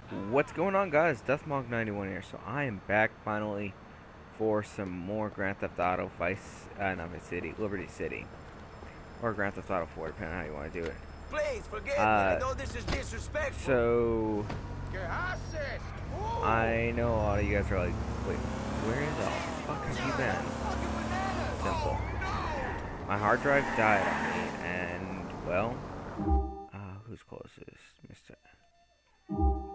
What's going on, guys? Deathmog91 here. So I am back finally for some more Grand Theft Auto not Vice City, Liberty City, or Grand Theft Auto 4, depending on how you want to do it. Please forgive me. I know this is disrespectful. So I know a lot of you guys are like, wait, where the fuck have you been? Simple. My hard drive died on me, and well, who's closest, Mr.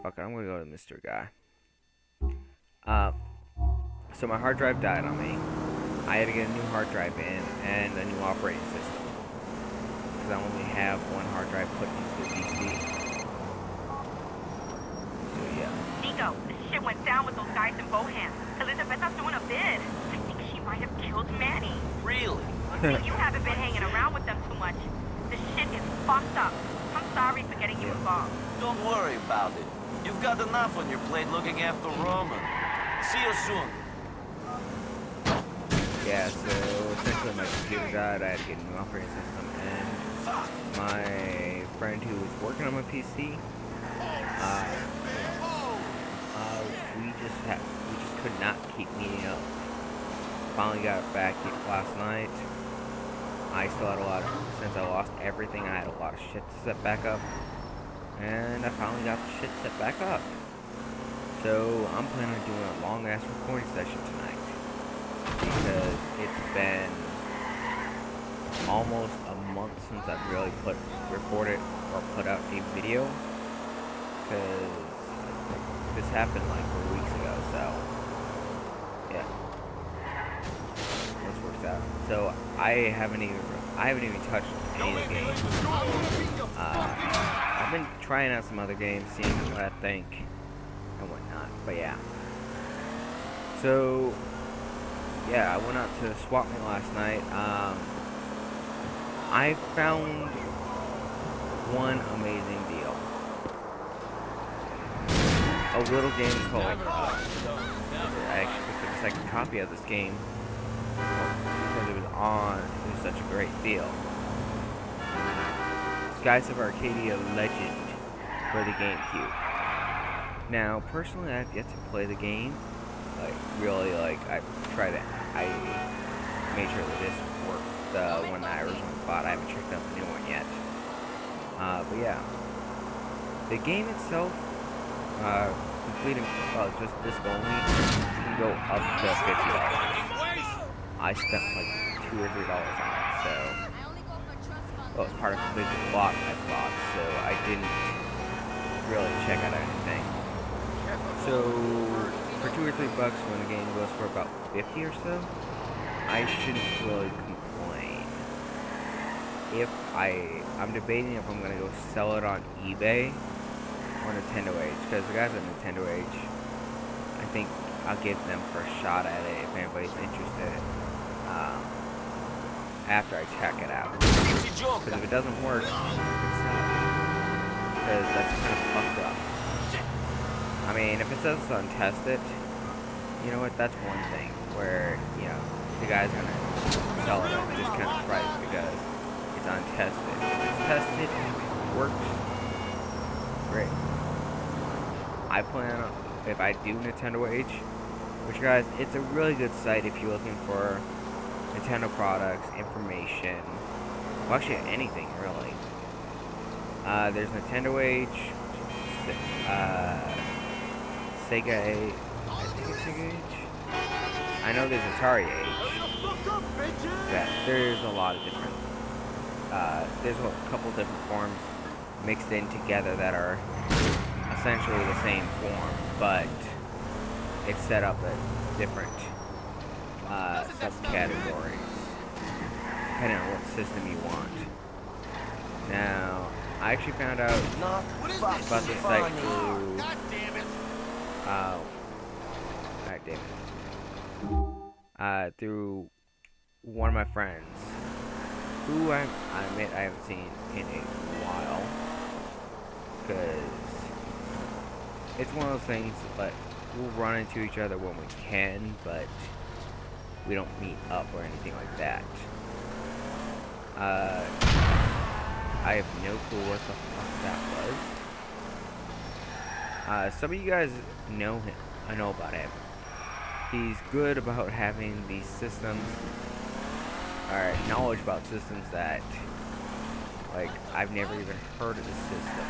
Fuck it, I'm gonna go to Mr. Guy. So my hard drive died on me. I had to get a new hard drive in and a new operating system. Because I only have one hard drive put into the PC. So yeah. Nico, this shit went down with those guys in Bohan. Elizabeta's doing a bid. I think she might have killed Manny. Really? Looks you haven't been hanging around with them too much. The shit is fucked up. I'm sorry for getting you involved. Don't worry about it. You've got enough on your plate looking after Roman. See you soon. Yeah, so essentially my computer died, I had to get a new operating system, and my friend who was working on my PC, we just could not keep meeting up. Finally got it back last night. I still had since I lost everything, I had a lot of shit to set back up, and I finally got the shit set back up. So I'm planning on doing a long ass recording session tonight. Because it's been almost a month since I've really recorded or put out a video, because this happened like 4 weeks ago, so yeah, this works out. So I haven't even touched any of the games. I've been trying out some other games, seeing what I think and whatnot, but yeah. So yeah, I went out to Swap Meet last night. I found one amazing deal. A little game called, I actually picked up a second copy of this game because it was such a great deal. Skies of Arcadia Legend for the GameCube. Now, personally, I've yet to play the game. I made sure that this worked, the one that I originally bought. I haven't checked out the new one yet. But yeah. The game itself, completing, just this only, you can go up to $50. I spent like $2 or $3 on it, so, well, it's part of completing the lot I bought, so I didn't really check out anything. So, for $2 or $3 when the game goes for about 50 or so, I shouldn't really complain. I'm debating if I'm gonna go sell it on eBay or Nintendo Age, because the guys at Nintendo Age, I think I'll give them first shot at it if anybody's interested. After I check it out, because if it doesn't work, because that's kind of fucked up. I mean, if it says it's untested, you know what, that's one thing, where, you know, the guy's gonna sell it at a discounted price because it's untested. If it's tested, it works, great. I plan on, if I do Nintendo Age, which, guys, it's a really good site if you're looking for Nintendo products, information, well, actually anything, really. There's Nintendo Age, Sega Age, I think it's Sega Age. I know there's Atari Age. Yeah, there's a lot of different, there's a couple different forms mixed in together that are essentially the same form, but it's set up as different subcategories, depending on what system you want. Now, I actually found out about this site through, through one of my friends, who I admit I haven't seen in a while, because it's one of those things, but we'll run into each other when we can, but we don't meet up or anything like that. I have no clue what the fuck that was. Some of you guys know him. I know about him. He's good about having these systems, or knowledge about systems that, like, I've never even heard of this system.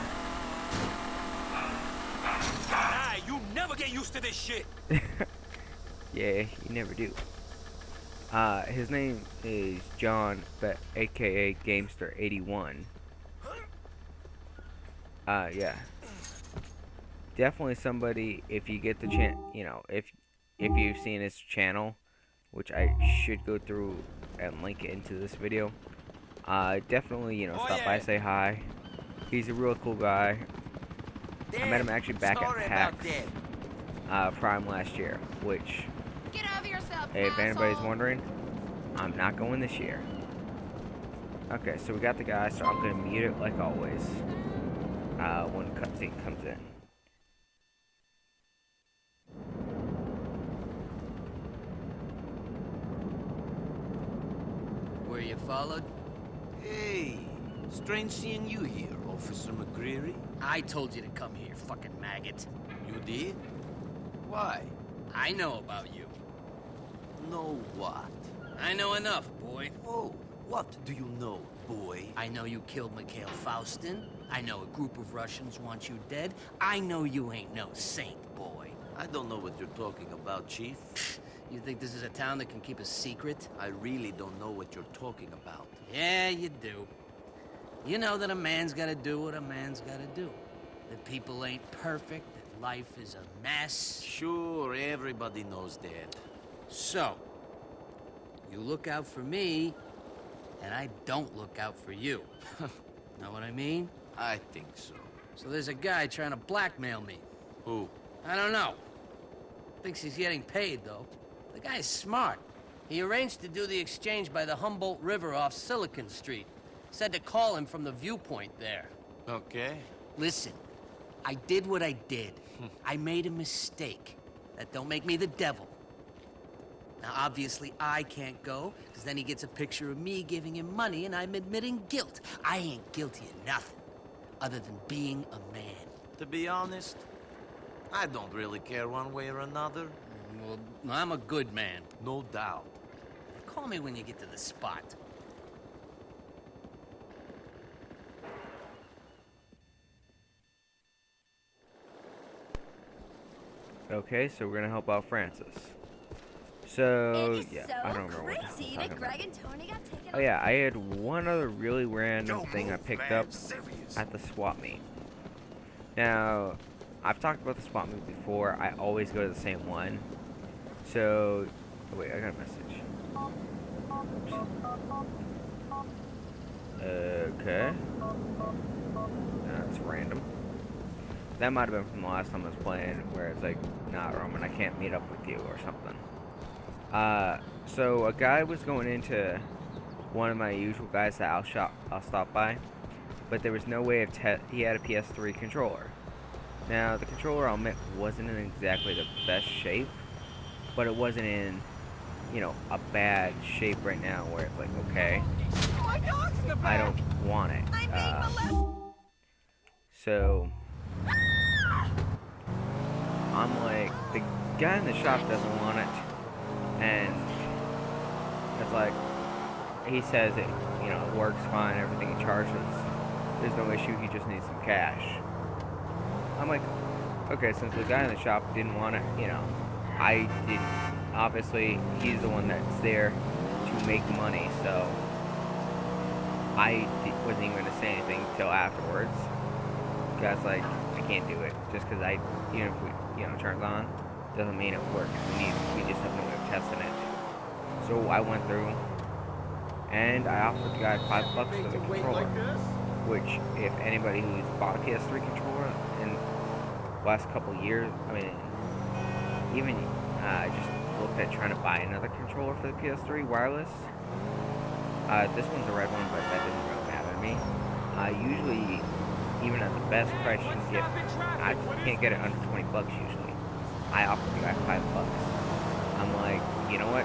Nah, you never get used to this shit. Yeah, you never do. His name is John, aka Gamester81. Yeah. Definitely somebody, if you get the chance, you know, if you've seen his channel, which I should go through and link it into this video, definitely, you know, stop by, say hi. He's a real cool guy. I met him actually back at PAX Prime last year, which, Get over yourself, if anybody's asshole. wondering, I'm not going this year. Okay, so we got the guy, so I'm gonna mute it like always when cutscene comes in. Were you followed? Hey, strange seeing you here, Officer McCreary. I told you to come here, fucking maggot. You did? Why? I know about you. Know what? I know enough, boy. Oh, what do you know, boy? I know you killed Mikhail Faustin. I know a group of Russians want you dead. I know you ain't no saint, boy. I don't know what you're talking about, Chief. You think this is a town that can keep a secret? I really don't know what you're talking about. Yeah, you do. You know that a man's gotta do what a man's gotta do. That people ain't perfect, that life is a mess. Sure, everybody knows that. So, you look out for me, and I don't look out for you. Know what I mean? I think so. So there's a guy trying to blackmail me. Who? I don't know. Thinks he's getting paid, though. The guy's smart. He arranged to do the exchange by the Humboldt River off Silicon Street. Said to call him from the viewpoint there. Okay. Listen, I did what I did. I made a mistake. That don't make me the devil. Now, obviously, I can't go, because then he gets a picture of me giving him money, and I'm admitting guilt. I ain't guilty of nothing, other than being a man. To be honest, I don't really care one way or another. Well, I'm a good man. No doubt. Call me when you get to the spot. Okay, so we're gonna help out Francis. So, It is yeah, so I don't remember what the hell I was crazy talking that about. Greg and Tony got taken. Oh yeah, I had one other really random thing I picked up at the swap meet. Now, I've talked about the swap meet before. I always go to the same one. So, oh wait, I got a message. Okay. That's random. That might have been from the last time I was playing, where it's like, nah, Roman, I can't meet up with you or something. So a guy was going into one of my usual guys that I'll stop by, but there was no way of he had a PS3 controller. Now the controller, I'll admit, wasn't in exactly the best shape, but it wasn't in, you know, a bad shape right now where it's like, okay, I don't want it. So I'm like, the guy in the shop doesn't want it, and it's like, he says it, you know, it works fine, everything he charges, there's no issue, he just needs some cash. I'm like, okay, since the guy in the shop didn't want it, you know, I didn't, obviously, he's the one that's there to make money, so I wasn't even going to say anything until afterwards. The guy's like, I can't do it, just because even if we, you know, turns on, doesn't mean it works. We just have no way of testing it. So I went through, and I offered the guy $5 for the controller, which, if anybody who's bought a PS3 controller in the last couple years, I mean, even just looked at trying to buy another controller for the PS3 wireless. This one's a red one, but that didn't really matter to me. Usually, even at the best price you can get, I can't get it under $20 usually. I offered the guy $5. I'm like, you know what?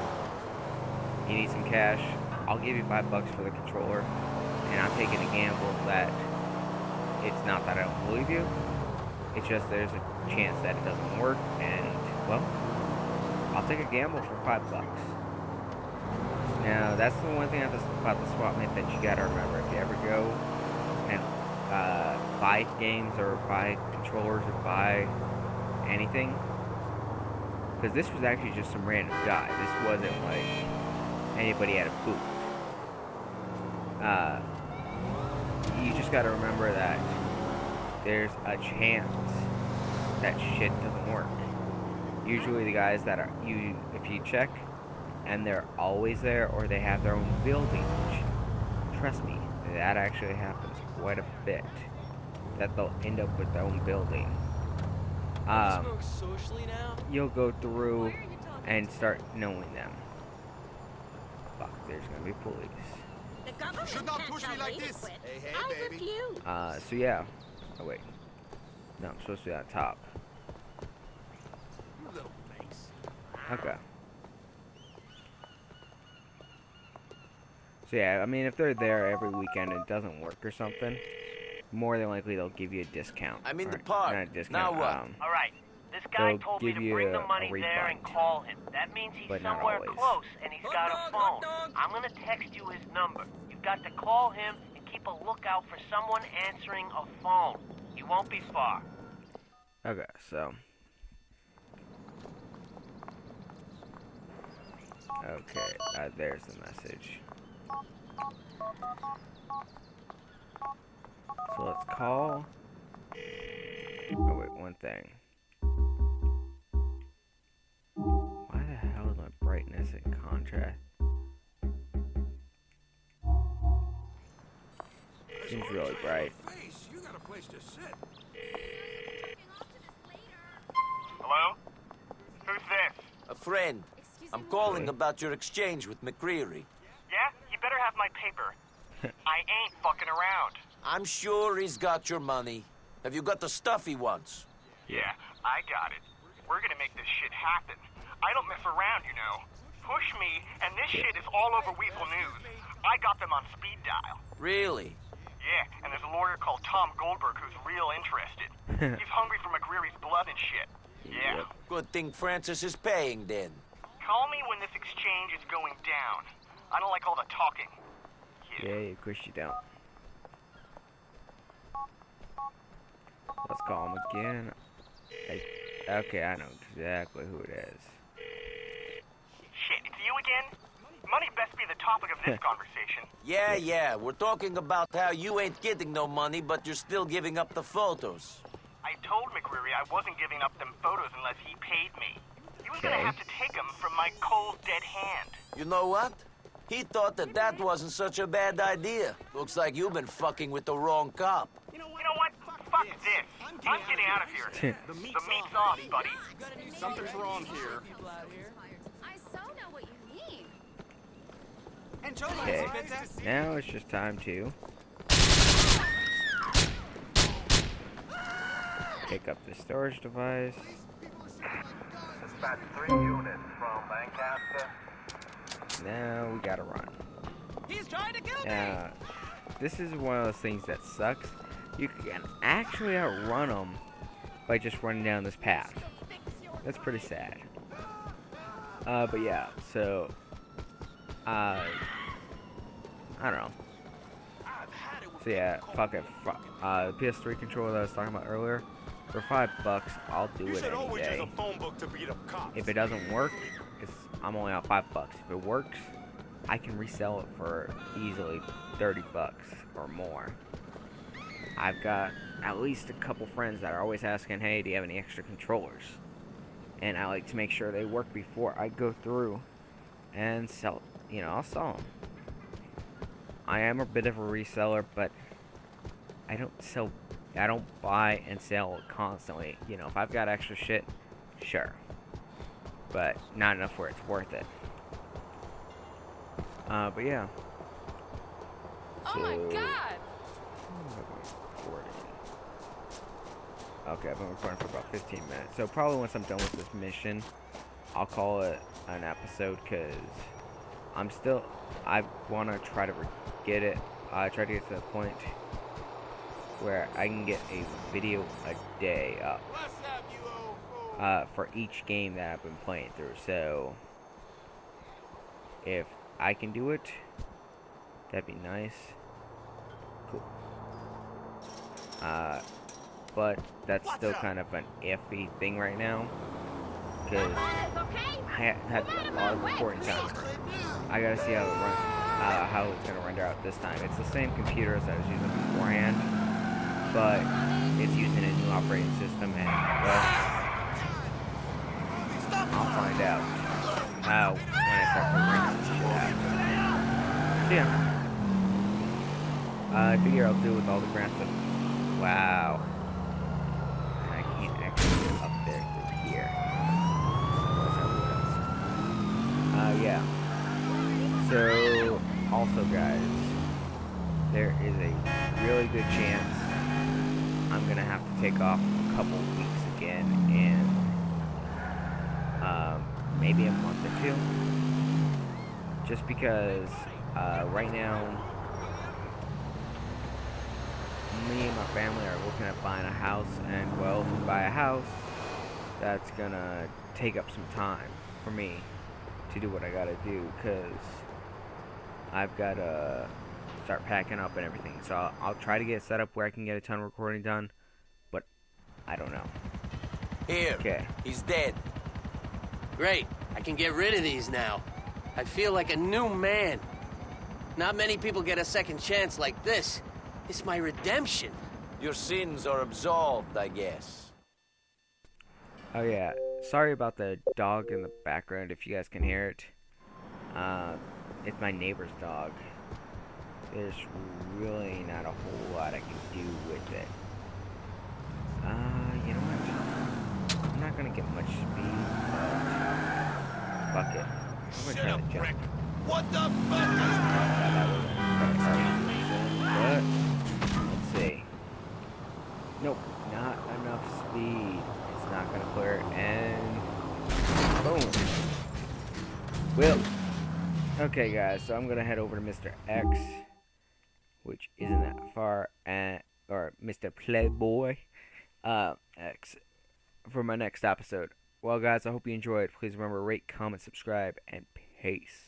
You need some cash? I'll give you $5 for the controller, and I'm taking a gamble that it's not that I don't believe you. It's just there's a chance that it doesn't work, and well, I'll take a gamble for $5. Now that's the one thing about the swap meet that you gotta remember. If you ever go and buy games or buy controllers or buy anything, because this was actually just some random guy. This wasn't like anybody at a booth. You just gotta remember that there's a chance that shit doesn't work. Usually the guys that are if you check and they're always there, or they have their own building, which, trust me, that actually happens quite a bit, that they'll end up with their own building. You'll go through and start knowing them. Fuck, there's gonna be police. The government Should not can't push tell me like me to this. quit. Hey, hey, I baby. refuse. So yeah. Oh wait. No, I'm supposed to be on top. You little face. Okay. So yeah, I mean, if they're there every weekend and it doesn't work or something, more than likely they'll give you a discount. I'm in the Or, park. not a discount, Now what? All right. This guy They'll told me give to you bring the a money there and refund. call him. That means he's But not somewhere always. close and he's got a phone. I'm gonna text you his number. You've got to call him and keep a lookout for someone answering a phone. He won't be far. Okay, so. Okay, there's the message. So let's call. Oh wait, one thing. Why the hell is my brightness and contrast? Seems really bright. Face, you got a place to sit. Hello? Who's this? A friend. Excuse I'm me, calling about your exchange with McCreary. Yeah? You better have my paper. I ain't fucking around. I'm sure he's got your money. Have you got the stuff he wants? Yeah, I got it. We're gonna make this shit happen. I don't mess around, you know. Push me, and this shit is all over Weasel News. I got them on speed dial. Really? Yeah, and there's a lawyer called Tom Goldberg who's real interested. He's hungry for McCreary's blood and shit. Yeah. Yep. Good thing Francis is paying then. Call me when this exchange is going down. I don't like all the talking. Yeah, of course you don't. Let's call him again. Okay, I know exactly who it is. Shit, it's you again? Money best be the topic of this conversation. Yeah, we're talking about how you ain't getting no money, but you're still giving up the photos. I told McCreary I wasn't giving up them photos unless he paid me. He was gonna Okay. have to take them from my cold, dead hand. You know what? He thought that wasn't such a bad idea. Looks like you've been fucking with the wrong cop. You know what? Fuck this. I'm getting out of here. The meat's off, buddy. Something's wrong here. I so know what you mean. Okay, now it's just time to pick up the storage device. Dispatch 3 units from Lancaster. Now we gotta run. He's trying to kill Now, this is one of those things that sucks. You can actually outrun them by just running down this path. That's pretty sad. But yeah, so I don't know. So yeah, fuck it. The PS3 controller that I was talking about earlier, for $5, I'll do it any day. phone book to beat up cops. If it doesn't work, I'm only out $5. If it works, I can resell it for easily $30 or more. I've got at least a couple friends that are always asking, hey, do you have any extra controllers? And I like to make sure they work before I go through and sell, I'll sell them. I am a bit of a reseller, but I don't buy and sell constantly. If I've got extra shit, sure. But not enough where it's worth it. But yeah. Oh my god! Okay, I've been recording for about 15 minutes. So probably once I'm done with this mission, I'll call it an episode, because I want to try to get it. Try to get to the point where I can get a video a day up for each game that I've been playing through. So if I can do it, that'd be nice. Cool. But that's still kind of an iffy thing right now, because I had a lot of recording time. I gotta see how it runs, how it's gonna render out this time. It's the same computer as I was using beforehand, but it's using a new operating system, and well, I'll find out how when I start programming this shit out. So yeah, I figure I'll do it with all the grants. Wow. I can't actually get up there through here. Yeah. So, also guys, there is a really good chance I'm gonna have to take off a couple weeks again in maybe a month or two. Just because right now me and my family are looking at buying a house, and well, if we buy a house, that's gonna take up some time for me to do what I gotta do, because I've gotta start packing up and everything. So I'll try to get set up where I can get a ton of recording done, but I don't know. Here. Okay. He's dead. Great. I can get rid of these now. I feel like a new man. Not many people get a second chance like this. It's my redemption. Your sins are absolved, I guess. Oh yeah, sorry about the dog in the background if you guys can hear it. It's my neighbor's dog. There's really not a whole lot I can do with it. You know what? I'm not gonna get much speed, but fuck it. I'm gonna try to jump. What the fuck? But let's see. Nope, not enough speed. It's not gonna clear it, and boom. Well, okay, guys. So I'm gonna head over to Mr. X, which isn't that far, or Mr. Playboy X, for my next episode. Well, guys, I hope you enjoyed. Please remember, rate, comment, subscribe, and peace.